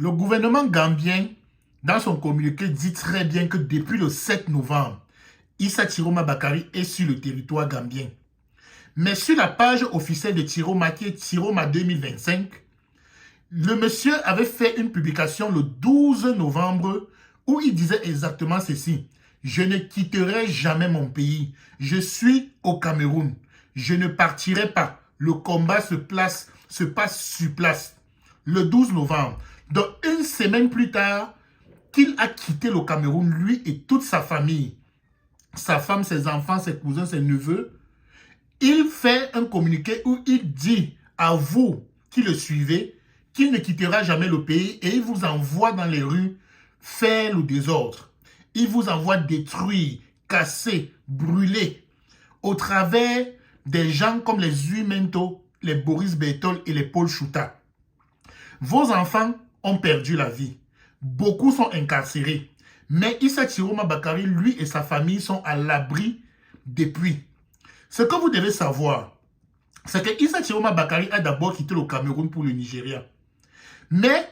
Le gouvernement gambien, dans son communiqué, dit très bien que depuis le 7 novembre, Issa Chiroma Bakari est sur le territoire gambien. Mais sur la page officielle de Chiroma, qui est Chiroma 2025, le monsieur avait fait une publication le 12 novembre où il disait exactement ceci. Je ne quitterai jamais mon pays. Je suis au Cameroun. Je ne partirai pas. Le combat se passe sur place. Le 12 novembre. Donc, une semaine plus tard, qu'il a quitté le Cameroun, lui et toute sa famille, sa femme, ses enfants, ses cousins, ses neveux, il fait un communiqué où il dit à vous qui le suivez qu'il ne quittera jamais le pays et il vous envoie dans les rues faire le désordre. Il vous envoie détruire, casser, brûler au travers des gens comme les Uimento, les Boris Berthold et les Paul Chouta. Vos enfants ont perdu la vie. Beaucoup sont incarcérés. Mais Issa Chiroma Bakari, lui et sa famille sont à l'abri depuis. Ce que vous devez savoir, c'est que Issa Chiroma Bakari a d'abord quitté le Cameroun pour le Nigeria. Mais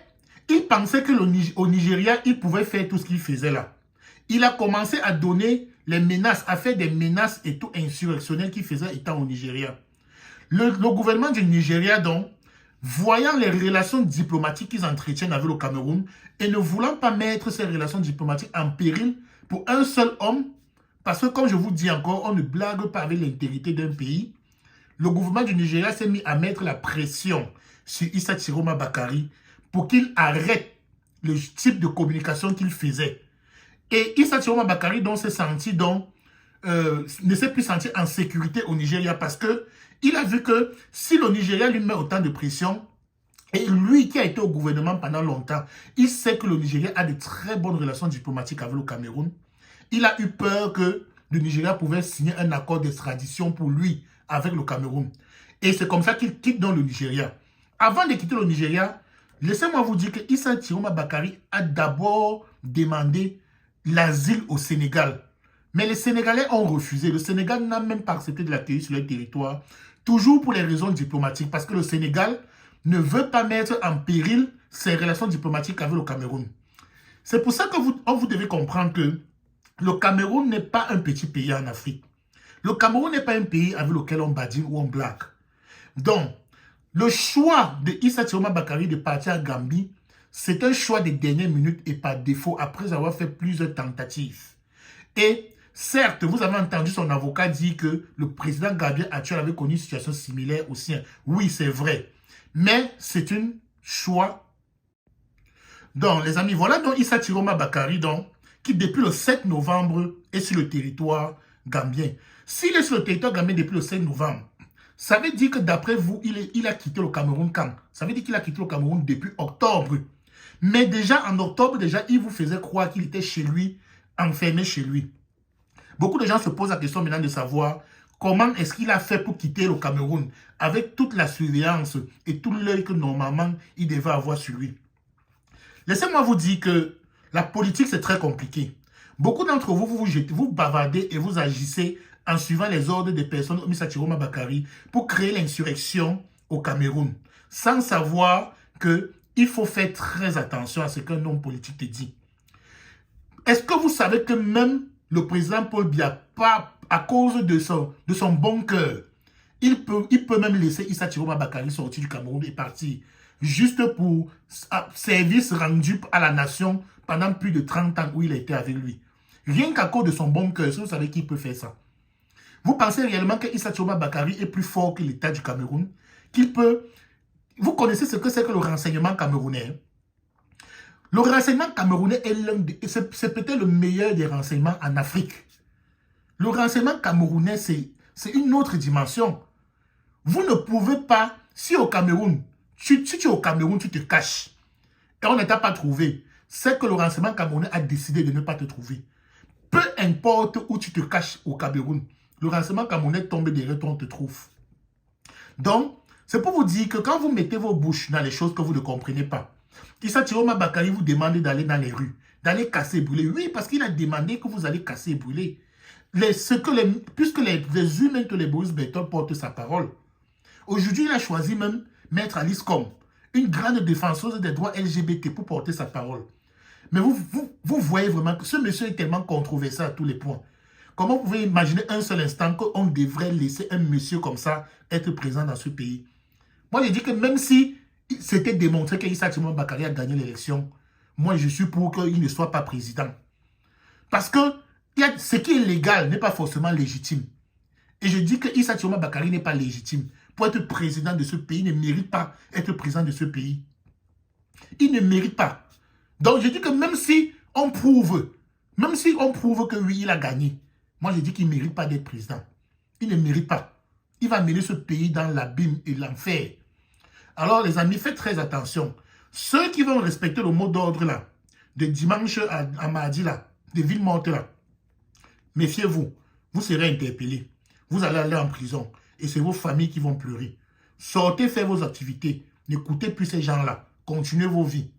il pensait que au Nigeria, il pouvait faire tout ce qu'il faisait là. Il a commencé à donner les menaces, à faire des menaces et tout insurrectionnelles qu'il faisait étant au Nigeria. Le gouvernement du Nigeria, donc, voyant les relations diplomatiques qu'ils entretiennent avec le Cameroun et ne voulant pas mettre ces relations diplomatiques en péril pour un seul homme, parce que comme je vous dis encore, on ne blague pas avec l'intégrité d'un pays, le gouvernement du Nigeria s'est mis à mettre la pression sur Issa Chiroma Bakari pour qu'il arrête le type de communication qu'il faisait. Et Issa Chiroma Bakari donc s'est senti donc ne s'est plus senti en sécurité au Nigeria parce que il a vu que si le Nigeria lui met autant de pression, et lui qui a été au gouvernement pendant longtemps, il sait que le Nigeria a de très bonnes relations diplomatiques avec le Cameroun. Il a eu peur que le Nigeria pouvait signer un accord d'extradition pour lui avec le Cameroun. Et c'est comme ça qu'il quitte donc le Nigeria. Avant de quitter le Nigeria, laissez-moi vous dire que Issa Chiroma Bakari a d'abord demandé l'asile au Sénégal. Mais les Sénégalais ont refusé. Le Sénégal n'a même pas accepté de l'accueillir sur leur territoire. Toujours pour les raisons diplomatiques. Parce que le Sénégal ne veut pas mettre en péril ses relations diplomatiques avec le Cameroun. C'est pour ça que vous devez comprendre que le Cameroun n'est pas un petit pays en Afrique. Le Cameroun n'est pas un pays avec lequel on badine ou on blague. Donc, le choix de Issa Chiroma Bakari de partir à Gambie, c'est un choix de dernière minute et par défaut après avoir fait plusieurs tentatives. Et certes, vous avez entendu son avocat dire que le président gambien actuel avait connu une situation similaire au sien. Oui, c'est vrai. Mais c'est un choix. Donc, les amis, voilà donc Issa Chiroma Bakari, donc, qui depuis le 7 novembre est sur le territoire gambien. S'il est sur le territoire gambien depuis le 7 novembre, ça veut dire que d'après vous, il a quitté le Cameroun quand? Ça veut dire qu'il a quitté le Cameroun depuis octobre. Mais déjà en octobre, il vous faisait croire qu'il était chez lui, enfermé chez lui. Beaucoup de gens se posent la question maintenant de savoir comment est-ce qu'il a fait pour quitter le Cameroun avec toute la surveillance et tout l'œil que normalement il devait avoir sur lui. Laissez-moi vous dire que la politique c'est très compliqué. Beaucoup d'entre vous, vous bavardez et vous agissez en suivant les ordres des personnes comme Issa Chiroma Bakari pour créer l'insurrection au Cameroun, sans savoir qu'il faut faire très attention à ce qu'un homme politique te dit. Est-ce que vous savez que même le président Paul Biya, à cause de son bon cœur, il peut même laisser Issa Chiroma Bakari sortir du Cameroun et partir, juste pour service rendu à la nation pendant plus de 30 ans où il a été avec lui. Rien qu'à cause de son bon cœur, vous savez qu'il peut faire ça. Vous pensez réellement que Issa Chiroma Bakari est plus fort que l'État du Cameroun? Qu'il peut... Vous connaissez ce que c'est que le renseignement camerounais? Le renseignement camerounais c'est peut-être le meilleur des renseignements en Afrique. Le renseignement camerounais, c'est une autre dimension. Vous ne pouvez pas, si au Cameroun, si tu es au Cameroun, tu te caches, et on ne t'a pas trouvé, c'est que le renseignement camerounais a décidé de ne pas te trouver. Peu importe où tu te caches au Cameroun, le renseignement camerounais tombe derrière toi, on te trouve. Donc, c'est pour vous dire que quand vous mettez vos bouches dans les choses que vous ne comprenez pas, Issa Chiroma Bakari vous demande d'aller dans les rues, d'aller casser et brûler. Oui, parce qu'il a demandé que vous allez casser et brûler. Puisque les humains que les Boris Berthold portent sa parole. Aujourd'hui, il a choisi même Maître Alice Com, une grande défenseuse des droits LGBT pour porter sa parole. Mais vous voyez vraiment que ce monsieur est tellement controversé à tous les points. Comment vous pouvez imaginer un seul instant qu'on devrait laisser un monsieur comme ça être présent dans ce pays? Moi, je dis que même si c'était démontré qu'Issa Tchimou Bakary a gagné l'élection, moi, je suis pour qu'il ne soit pas président. Parce que ce qui est légal n'est pas forcément légitime. Et je dis que Issa Tchimou Bakary n'est pas légitime. Pour être président de ce pays, il ne mérite pas être président de ce pays. Il ne mérite pas. Donc, je dis que même si on prouve que oui, il a gagné, moi, je dis qu'il ne mérite pas d'être président. Il ne mérite pas. Il va mener ce pays dans l'abîme et l'enfer. Alors, les amis, faites très attention. Ceux qui vont respecter le mot d'ordre là, de dimanche à mardi là, de ville morte là, méfiez-vous. Vous serez interpellés. Vous allez aller en prison. Et c'est vos familles qui vont pleurer. Sortez faire vos activités. N'écoutez plus ces gens-là. Continuez vos vies.